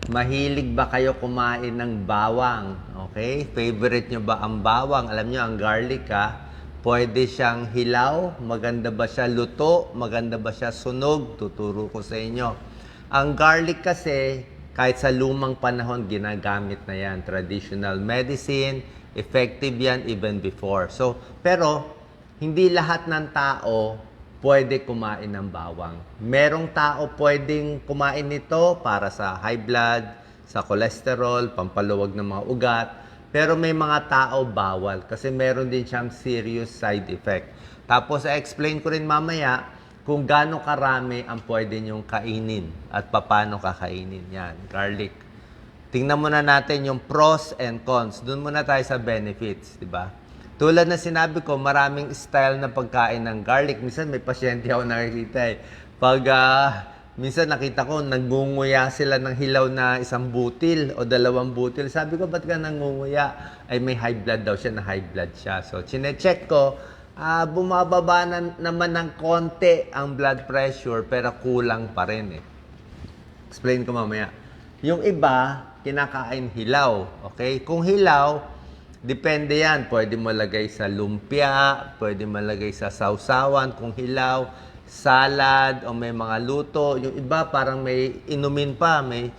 Mahilig ba kayo kumain ng bawang? Okay? Favorite nyo ba ang bawang? Alam nyo, ang garlic pwede siyang hilaw, maganda ba siya luto, maganda ba siya sunog, tuturo ko sa inyo. Ang garlic kasi, kahit sa lumang panahon, ginagamit na yan. Traditional medicine, effective yan even before. So, pero, hindi lahat ng tao pwede kumain ng bawang. Merong tao pwedeng kumain nito para sa high blood, sa cholesterol, pampaluwag ng mga ugat. Pero may mga tao bawal kasi meron din siyang serious side effect. Tapos, i-explain ko rin mamaya kung gaano karami ang pwede niyong kainin at paano kakainin. Yan, garlic. Tingnan muna natin yung pros and cons. Doon muna tayo sa benefits, di ba? Tulad na sinabi ko, maraming style na pagkain ng garlic. Minsan may pasyente ako nakikita Pag minsan nakita ko, nagngunguya sila ng hilaw na isang butil o 2 butil. Sabi ko, ba't ka nangunguya? Ay may high blood daw siya, na high blood siya. So, chinecheck ko, bumababa naman ng konti ang blood pressure, pero kulang pa rin Explain ko mamaya. Yung iba, kinakain hilaw. Okay? Kung hilaw, depende yan. Pwede mo lagay sa lumpia, pwede mo lagay sa sausawan kung hilaw, salad, o may mga luto. Yung iba parang may inumin pa. May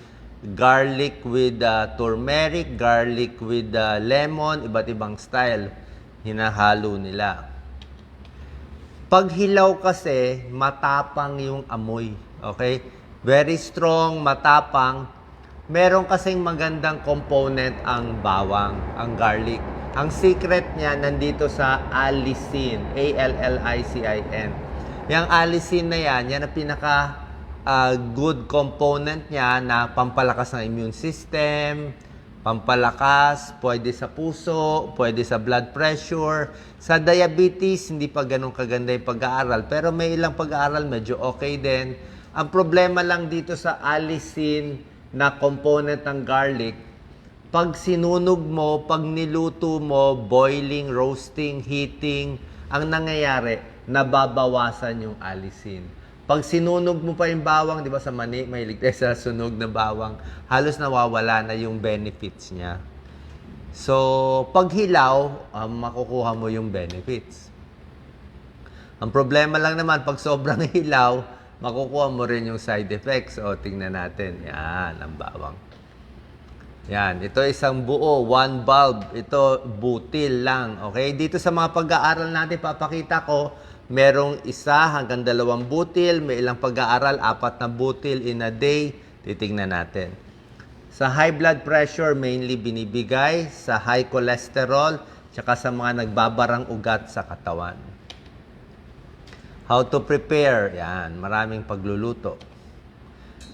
garlic with turmeric, garlic with lemon, iba't ibang style. Hinahalo nila. Pag hilaw kasi, matapang yung amoy. Okay? Very strong, matapang. Meron kasing magandang component ang bawang, ang garlic. Ang secret niya nandito sa allicin, A-L-L-I-C-I-N. Yung allicin na yan ang pinaka good component niya na pampalakas ng immune system, pampalakas, pwede sa puso, pwede sa blood pressure. Sa diabetes, hindi pa ganun kaganda yung pag-aaral. Pero may ilang pag-aaral, medyo okay din. Ang problema lang dito sa allicin, na component ng garlic, pag sinunog mo, pag niluto mo, boiling, roasting, heating, ang nangyayari, nababawasan yung allicin. Pag sinunog mo pa yung bawang, di ba sa mani, may ligtas sa sunog na bawang, halos nawawala na yung benefits niya. So, pag hilaw, makukuha mo yung benefits. Ang problema lang naman, pag sobrang hilaw, makukuha mo rin yung side effects. O, tingnan natin. Yan, ang bawang. Yan, ito isang buo, 1 bulb. Ito, butil lang. Okay? Dito sa mga pag-aaral natin, papakita ko, merong 1 hanggang 2 butil. May ilang pag-aaral, 4 na butil in a day. Titingnan natin. Sa high blood pressure, mainly binibigay. Sa high cholesterol, tsaka sa mga nagbabarang ugat sa katawan. How to prepare? Yan, maraming pagluluto.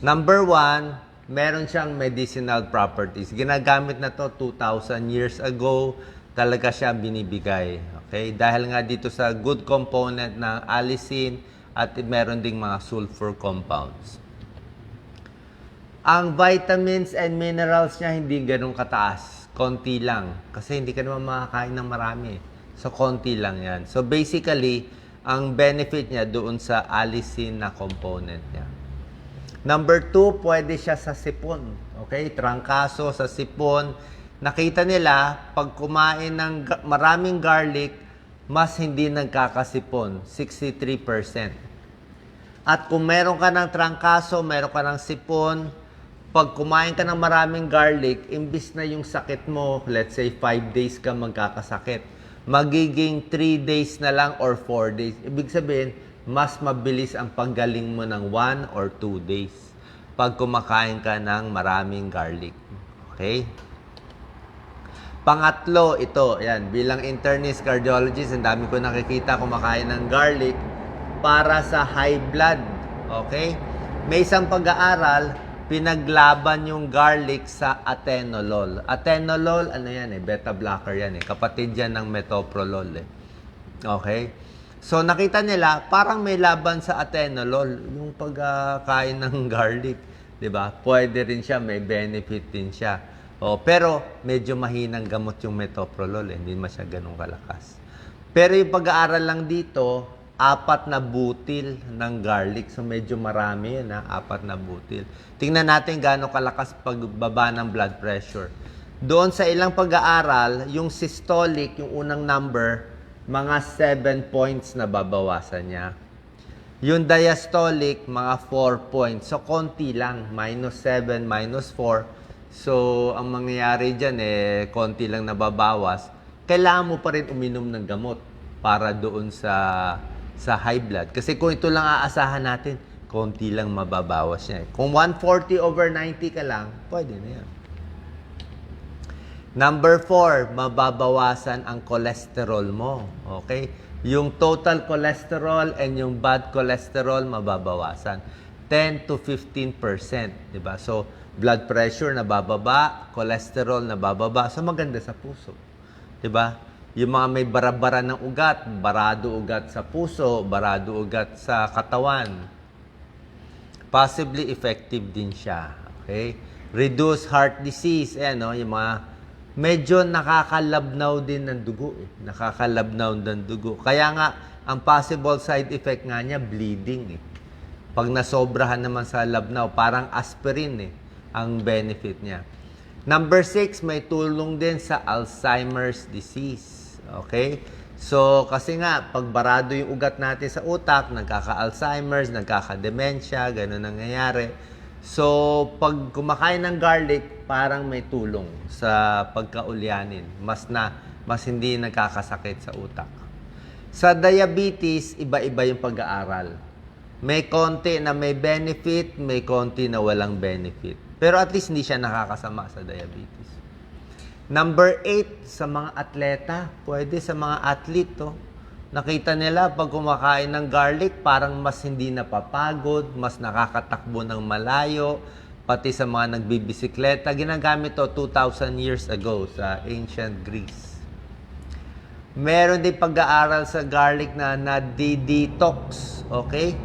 Number 1, meron siyang medicinal properties. Ginagamit na to 2,000 years ago. Talaga siya binibigay. Okay? Dahil nga dito sa good component ng allicin at meron ding mga sulfur compounds. Ang vitamins and minerals niya hindi ganun kataas. Konti lang. Kasi hindi ka naman makakain ng marami. So, konti lang yan. So, basically, ang benefit niya doon sa allicin na component niya. Number 2, pwede siya sa sipon. Okay? Trangkaso sa sipon. Nakita nila, pag kumain ng maraming garlic, mas hindi nagkakasipon. 63%. At kung meron ka ng trangkaso, meron ka ng sipon, pag kumain ka ng maraming garlic, imbis na yung sakit mo, let's say 5 days ka magkakasakit, magiging 3 days na lang or 4 days. Ibig sabihin, mas mabilis ang paggaling mo ng 1 or 2 days pag kumakain ka ng maraming garlic. Okay? Pangatlo, ito, yan, bilang internist cardiologist, ang dami ko nakikita kumakain ng garlic para sa high blood. Okay? May isang pag-aaral, pinaglaban yung garlic sa atenolol. Atenolol, ano yan beta blocker yan kapatid yan ng metoprolol Okay? So, nakita nila, parang may laban sa atenolol, yung pagkain ng garlic. Diba? Pwede rin siya, may benefit din siya. Pero, medyo mahinang gamot yung metoprolol. Hindi man siya ganun kalakas. Pero yung pag-aaral lang dito, 4 na butil ng garlic. So, medyo marami yun, 4 na butil. Tingnan natin gaano kalakas pagbaba ng blood pressure. Doon sa ilang pag-aaral, yung systolic, yung unang number, mga 7 points na babawasan niya. Yung diastolic, mga 4 points. So, konti lang. -7, -4. So, ang mangyayari dyan, konti lang nababawas. Kailangan mo pa rin uminom ng gamot para doon sa high blood. Kasi kung ito lang aasahan natin, konti lang mababawas niya. Kung 140/90 ka lang, pwede na yan. Number 4, mababawasan ang cholesterol mo. Okay? Yung total cholesterol and yung bad cholesterol, mababawasan. 10 to 15%. Diba? So, blood pressure nabababa, cholesterol nabababa. So, maganda sa puso. Diba? Yung mga may bara-bara ng ugat, barado ugat sa puso, barado ugat sa katawan, possibly effective din siya. Okay? Reduce heart disease. Yung mga medyo nakakalabnaw din ng dugo. Nakakalabnaw ng dugo. Kaya nga, ang possible side effect nga niya, bleeding. Pag nasobrahan naman sa labnaw, parang aspirin ang benefit niya. Number 6, may tulong din sa Alzheimer's disease. Okay? So, kasi nga, pag barado yung ugat natin sa utak, nagkaka-Alzheimer's, nagkaka-dementia, gano'n nangyayari. So, pag kumakain ng garlic, parang may tulong sa pagkaulyanin. Mas hindi nagkakasakit sa utak. Sa diabetes, iba-iba yung pag-aaral. May konti na may benefit, may konti na walang benefit. Pero at least hindi siya nakakasama sa diabetes. Number 8, sa mga atleta. Pwede sa mga athlete, nakita nila pag kumakain ng garlic, parang mas hindi napapagod, mas nakakatakbo ng malayo, pati sa mga nagbibisikleta. Ginagamit to 2,000 years ago sa ancient Greece. Meron din pag-aaral sa garlic na na-detox. Okay?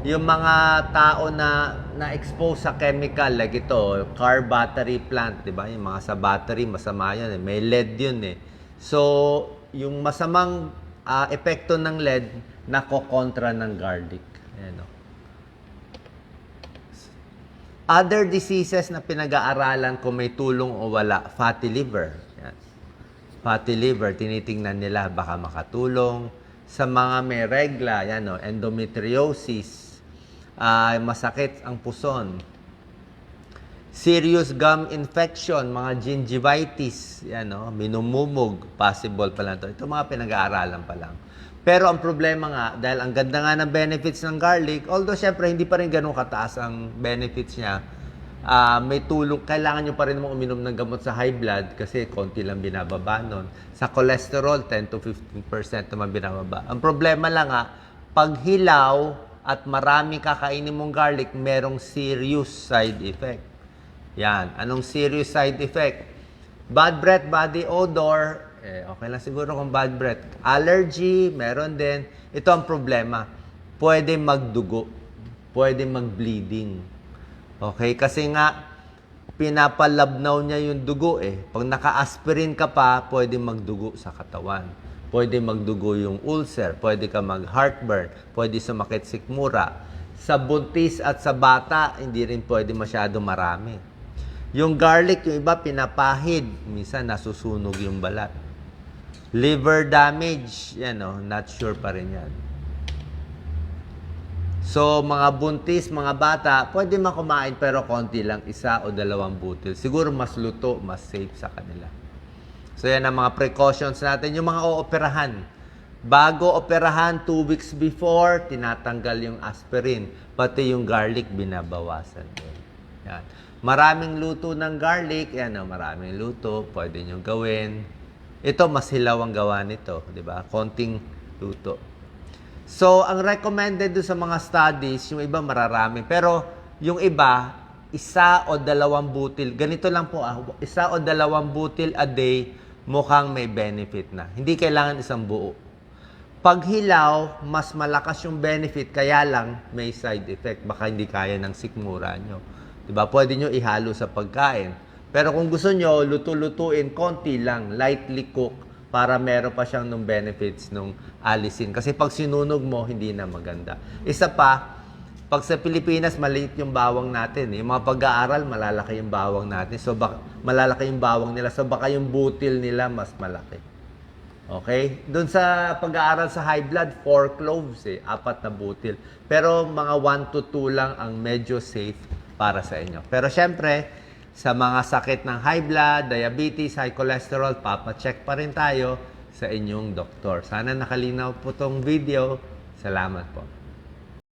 Yung mga tao na na-expose sa chemical, like ito, car battery plant, di ba? Yung mga sa battery, masama yun. May lead yun . So, yung masamang epekto ng lead, nakokontra ng garlic. Other diseases na pinag-aaralan kung may tulong o wala, fatty liver. Yan. Fatty liver, tinitingnan nila baka makatulong. Sa mga may regla, endometriosis, masakit ang puson. Serious gum infection, mga gingivitis, minumumog, possible pa lang to. Ito mga pinag-aaralan pa lang. Pero ang problema nga, dahil ang ganda nga ng benefits ng garlic, although syempre hindi pa rin ganun kataas ang benefits niya, may tulong, kailangan nyo pa rin mo uminom ng gamot sa high blood kasi konti lang binababa nun. Sa cholesterol, 10 to 15% naman binababa. Ang problema lang pag hilaw at marami kakainin mong garlic, merong serious side effect. Yan. Anong serious side effect? Bad breath, body odor, okay lang siguro kung bad breath. Allergy, meron din. Ito ang problema. Pwede magdugo. Pwede mag-bleeding. Okay? Kasi nga, pinapalabnaw niya yung dugo . Pag naka-aspirin ka pa, pwede magdugo sa katawan. Pwede magdugo yung ulcer. Pwede ka mag-heartburn. Pwede sumakit sikmura. Sa buntis at sa bata, hindi rin pwede masyado marami. Yung garlic, yung iba pinapahid. Minsan nasusunog yung balat. Liver damage, not sure pa rin yan. So, mga buntis, mga bata, pwede makumain pero konti lang, 1 o 2 butil. Siguro mas luto, mas safe sa kanila. So, yan ang mga precautions natin. Yung mga ooperahan. Bago operahan, 2 weeks before, tinatanggal yung aspirin. Pati yung garlic, binabawasan din. Yan. Maraming luto ng garlic. Maraming luto. Pwede nyo gawin. Ito, mas hilaw ang gawa nito. Diba? Konting luto. So, ang recommended do sa mga studies, yung iba mararami. Pero, yung iba, 1 o 2 butil. Ganito lang po 1 o 2 butil a day, mukhang may benefit na. Hindi kailangan isang buo. Pag hilaw, mas malakas yung benefit, kaya lang may side effect. Baka hindi kaya ng sikmura nyo. Diba? Pwede nyo ihalo sa pagkain. Pero kung gusto nyo, luto-lutuin, konti lang, lightly cook, para meron pa siyang nung benefits nung alisin. Kasi pag sinunog mo, hindi na maganda. Isa pa, pag sa Pilipinas, maliit yung bawang natin. Yung mga pag-aaral, malalaki yung bawang natin. So, malalaki yung bawang nila. So, baka yung butil nila mas malaki. Okay? Doon sa pag-aaral sa high blood, 4 cloves 4 na butil. Pero mga 1 to 2 lang ang medyo safe para sa inyo. Pero syempre, sa mga sakit ng high blood, diabetes, high cholesterol, papacheck pa rin tayo sa inyong doktor. Sana nakalinaw po tong video. Salamat po.